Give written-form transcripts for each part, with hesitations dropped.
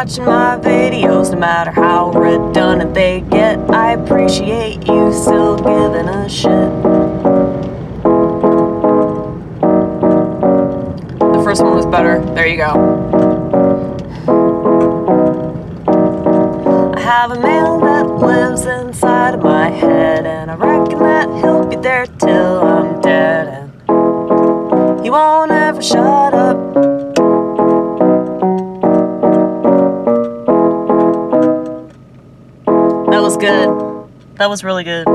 watching my videos, no matter how redundant they get. I appreciate you still giving a shit. The first one was better. There you go. I have a man that lives inside of my head, and I reckon that he'll be there till I'm dead, and he won't ever shut up. That was good. That was really good.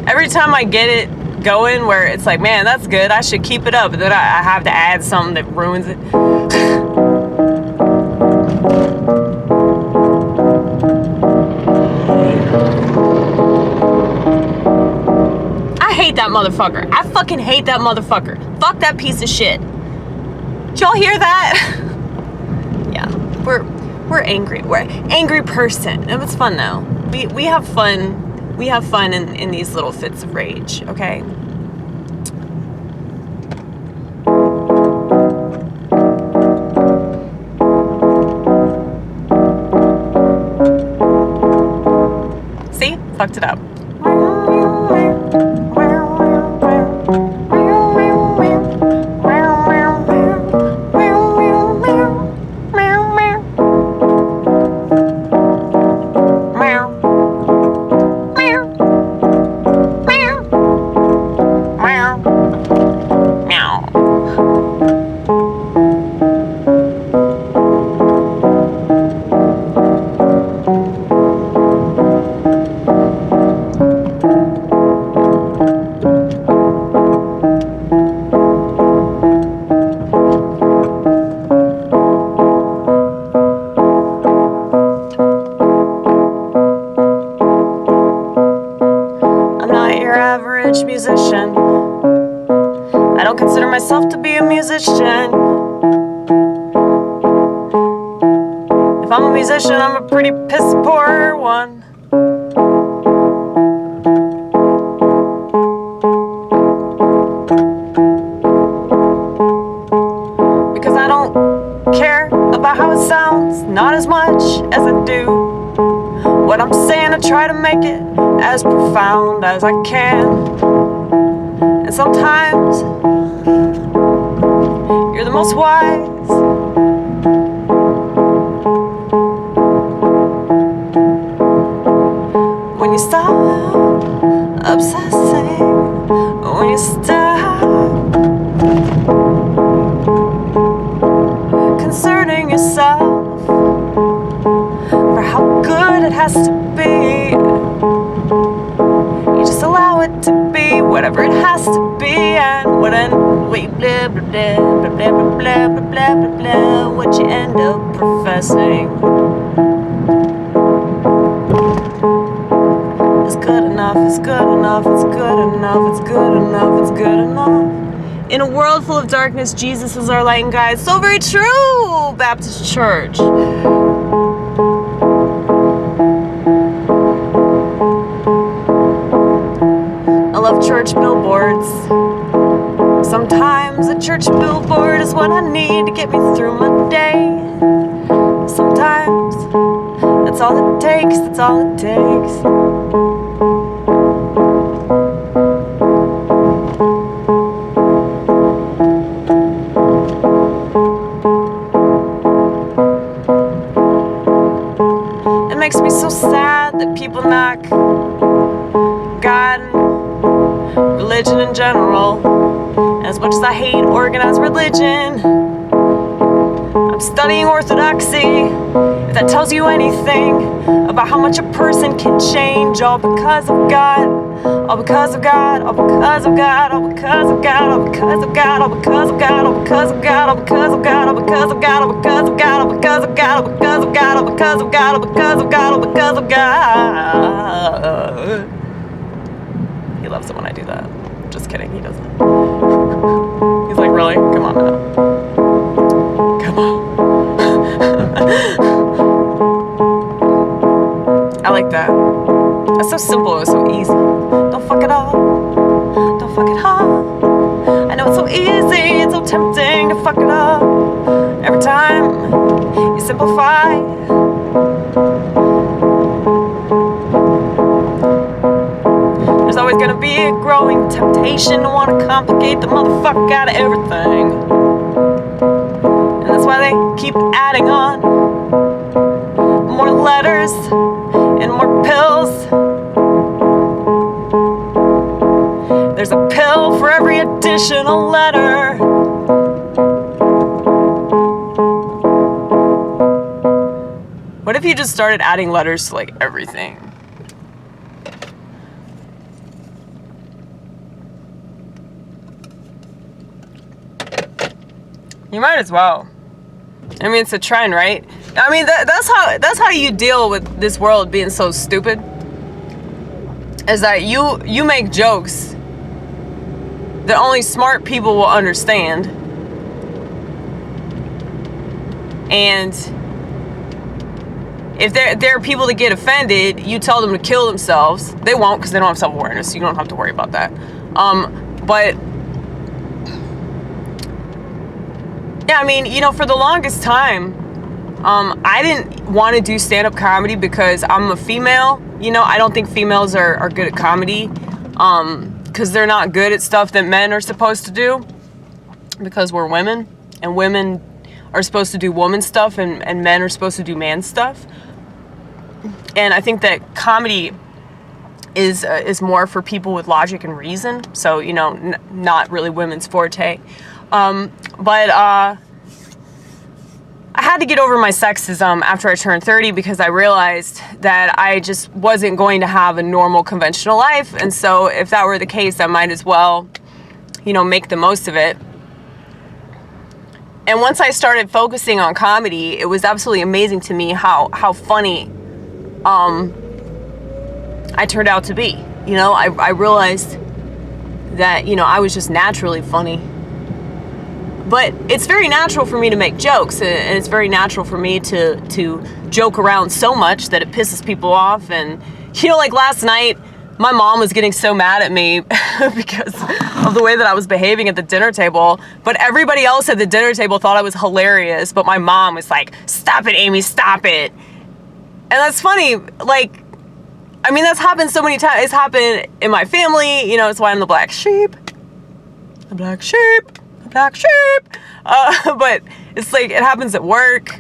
Every time I get it going where it's like, man, that's good, I should keep it up, and then I have to add something that ruins it. I hate that motherfucker. I fucking hate that motherfucker. Fuck that piece of shit. Did y'all hear that? Yeah, we're angry. We're an angry person. And it's fun though. We have fun. We have fun in these little fits of rage, okay? See? Fucked it up. Musician. I don't consider myself to be a musician. If I'm a musician, I'm a pretty piss poor one. Because I don't care about how it sounds, not as much as I do what I'm saying. I try to make it as profound as I can. And sometimes you're the most wise. When you stop obsessing, when you stop concerning yourself for how good it has to be. You just allow it to be whatever it has to be, and what blah blah blah blah blah blah blah blah blah blah, what you end up professing is good enough, it's good enough, it's good enough, it's good enough, it's good enough. In a world full of darkness, Jesus is our light and guide. So very true, Baptist Church. Church billboards. Sometimes a church billboard is what I need to get me through my day. Sometimes that's all it takes, that's all it takes. It makes me so sad that people knock God and religion in general. As much as I hate organized religion, I'm studying orthodoxy. If that tells you anything about how much a person can change, all because of God, all because of God, all because of God, all because of God, all because of God, all because of God, all because of God, all because of God, all because of God, all because of God, all because of God, all because of God, all because of God, all because of God, all because of God. He loves it when I do that. Just kidding, he doesn't. He's like, really? Come on now. like that. That's so simple, it's so easy. Don't fuck it up. Don't fuck it up. I know it's so easy, it's so tempting to fuck it up. Every time you simplify. There's always gonna be a growing temptation to want to complicate the motherfucker out of everything. And that's why they keep adding on more letters and more pills. There's a pill for every additional letter. What if you just started adding letters to like everything? You might as well. I mean, it's a trend, right? I mean, that's how you deal with this world being so stupid. Is that you make jokes that only smart people will understand, and if there are people that get offended, you tell them to kill themselves. They won't, because they don't have self-awareness, so you don't have to worry about that. But yeah, I mean, you know, for the longest time, I didn't want to do stand-up comedy because I'm a female. You know, I don't think females are good at comedy, because they're not good at stuff that men are supposed to do, because we're women, and women are supposed to do woman stuff, and men are supposed to do man stuff. And I think that comedy is more for people with logic and reason, so, you know, not really women's forte. But I had to get over my sexism after I turned 30, because I realized that I just wasn't going to have a normal conventional life. And so if that were the case, I might as well, you know, make the most of it. And once I started focusing on comedy, it was absolutely amazing to me how funny I turned out to be. You know, I realized that, you know, I was just naturally funny. But it's very natural for me to make jokes, and it's very natural for me to joke around so much that it pisses people off. And, you know, like last night, my mom was getting so mad at me because of the way that I was behaving at the dinner table. But everybody else at the dinner table thought I was hilarious. But my mom was like, "Stop it, Amy, stop it." And that's funny. Like, I mean, that's happened so many times. It's happened in my family. You know, it's why I'm the black sheep. The black sheep. Black sheep. But it's like, it happens at work.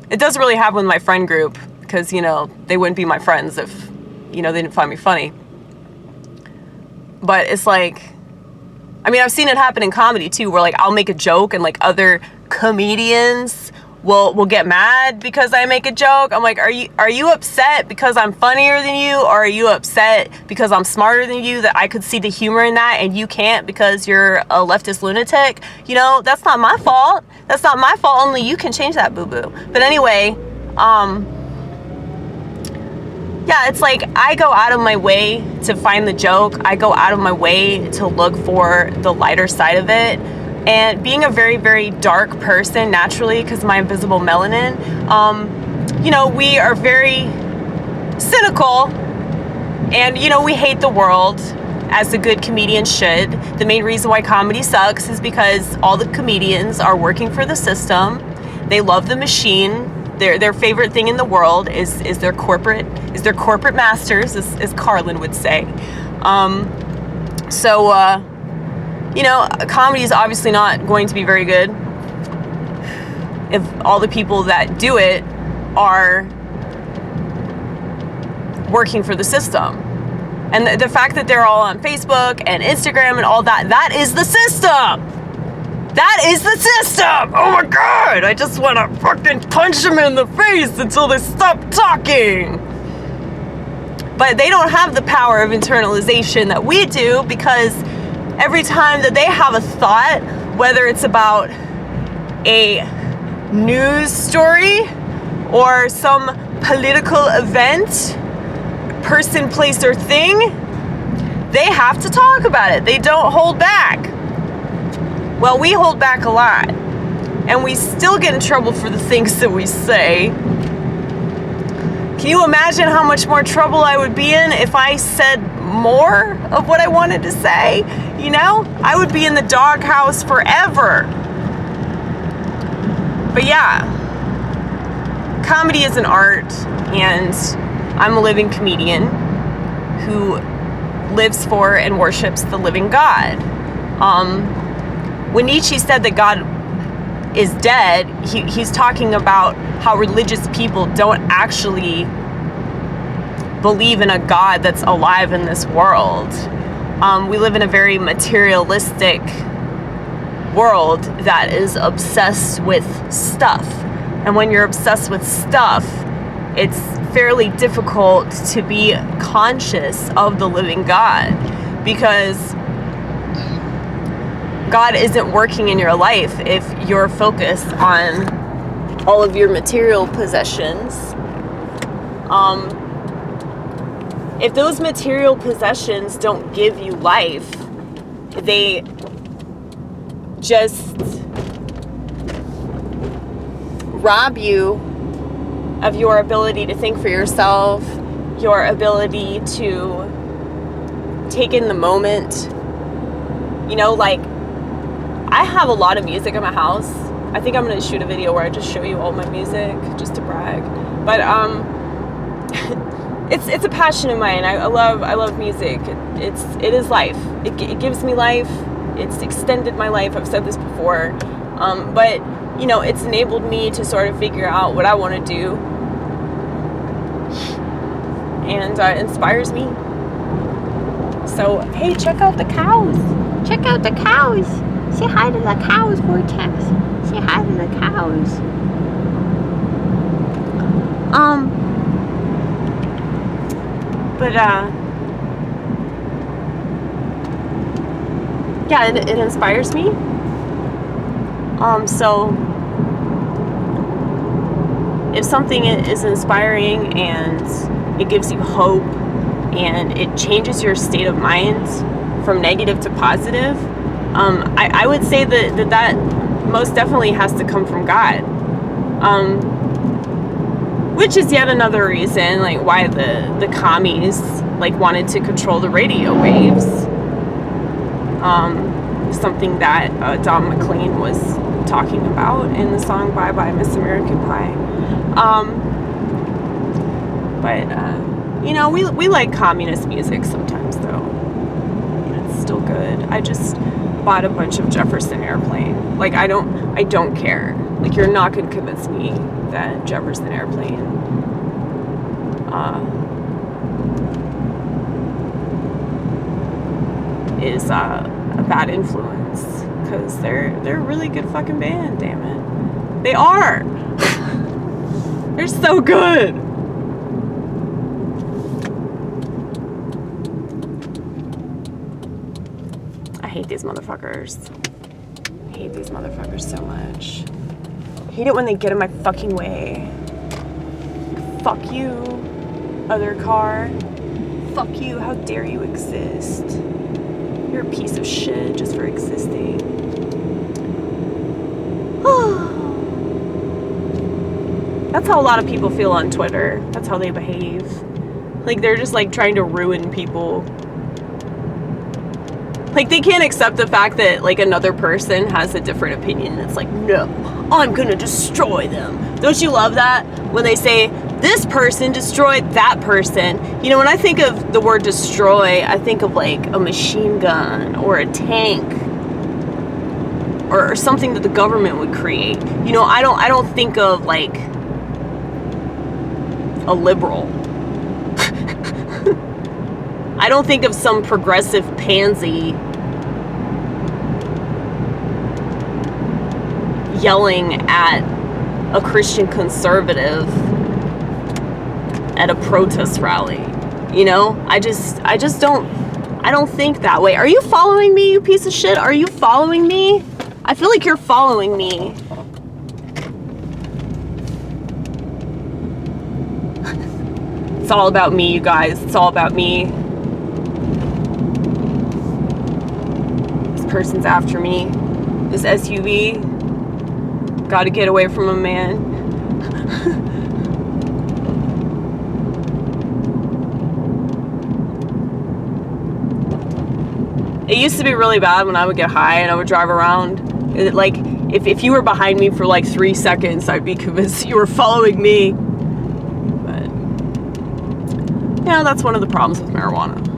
It doesn't really happen with my friend group, because, you know, they wouldn't be my friends if, you know, they didn't find me funny. But it's like, I mean, I've seen it happen in comedy too, where like I'll make a joke and like other comedians will get mad because I make a joke. I'm like, are you upset because I'm funnier than you, or are you upset because I'm smarter than you, that I could see the humor in that and you can't because you're a leftist lunatic? You know, that's not my fault. That's not my fault. Only you can change that, boo-boo. But anyway, yeah, it's like I go out of my way to find the joke. I go out of my way to look for the lighter side of it. And being a very, very dark person naturally, because of my invisible melanin, you know, we are very cynical, and, you know, we hate the world, as the good comedians should. The main reason why comedy sucks is because all the comedians are working for the system. They love the machine. Their favorite thing in the world is their corporate masters, as Carlin would say. You know, comedy is obviously not going to be very good if all the people that do it are working for the system. And the fact that they're all on Facebook and Instagram and all that, that is the system! That is the system! Oh my god! I just want to fucking punch them in the face until they stop talking! But they don't have the power of internalization that we do, because every time that they have a thought, whether it's about a news story or some political event, person, place, or thing, they have to talk about it. They don't hold back. Well, we hold back a lot, and we still get in trouble for the things that we say. Can you imagine how much more trouble I would be in if I said more of what I wanted to say? You know? I would be in the doghouse forever. But yeah, comedy is an art, and I'm a living comedian who lives for and worships the living God. When Nietzsche said that God is dead, he's talking about how religious people don't actually believe in a God that's alive in this world. We live in a very materialistic world that is obsessed with stuff. And when you're obsessed with stuff, it's fairly difficult to be conscious of the living God, because God isn't working in your life if you're focused on all of your material possessions. If those material possessions don't give you life, they just rob you of your ability to think for yourself, your ability to take in the moment. You know, like, I have a lot of music in my house. I think I'm going to shoot a video where I just show you all my music, just to brag. But it's a passion of mine. I love music. It is life. It gives me life. It's extended my life. I've said this before. But you know, it's enabled me to sort of figure out what I want to do, and inspires me. So hey, check out the cows. Check out the cows. Say hi to the cows, Vortex. Say hi to the cows. But yeah, it inspires me. So if something is inspiring and it gives you hope and it changes your state of mind from negative to positive, I would say that most definitely has to come from God. Which is yet another reason, like, why the commies, like, wanted to control the radio waves. Something that Don McLean was talking about in the song Bye Bye Miss American Pie. But you know, we like communist music sometimes, though. It's still good. I just bought a bunch of Jefferson Airplane. Like, I don't care. Like, you're not gonna convince me that Jefferson Airplane is a bad influence, because they're a really good fucking band, damn it. They are. They're so good. I hate these motherfuckers. I hate these motherfuckers so much. I hate it when they get in my fucking way. Fuck you, other car. Fuck you, how dare you exist. You're a piece of shit just for existing. That's how a lot of people feel on Twitter. That's how they behave. Like, they're just, like, trying to ruin people. Like, they can't accept the fact that, like, another person has a different opinion. It's like, no, I'm gonna destroy them. Don't you love that? When they say, this person destroyed that person. You know, when I think of the word destroy, I think of, like, a machine gun or a tank or something that the government would create. You know, I don't think of, like, a liberal. I don't think of some progressive pansy yelling at a Christian conservative at a protest rally. You know, I don't think that way. Are you following me, you piece of shit? Are you following me? I feel like you're following me. It's all about me, you guys. It's all about me. This person's after me. This SUV. Gotta get away from a man. It used to be really bad when I would get high and I would drive around. Like, if you were behind me for like 3 seconds, I'd be convinced you were following me. But, yeah, that's one of the problems with marijuana.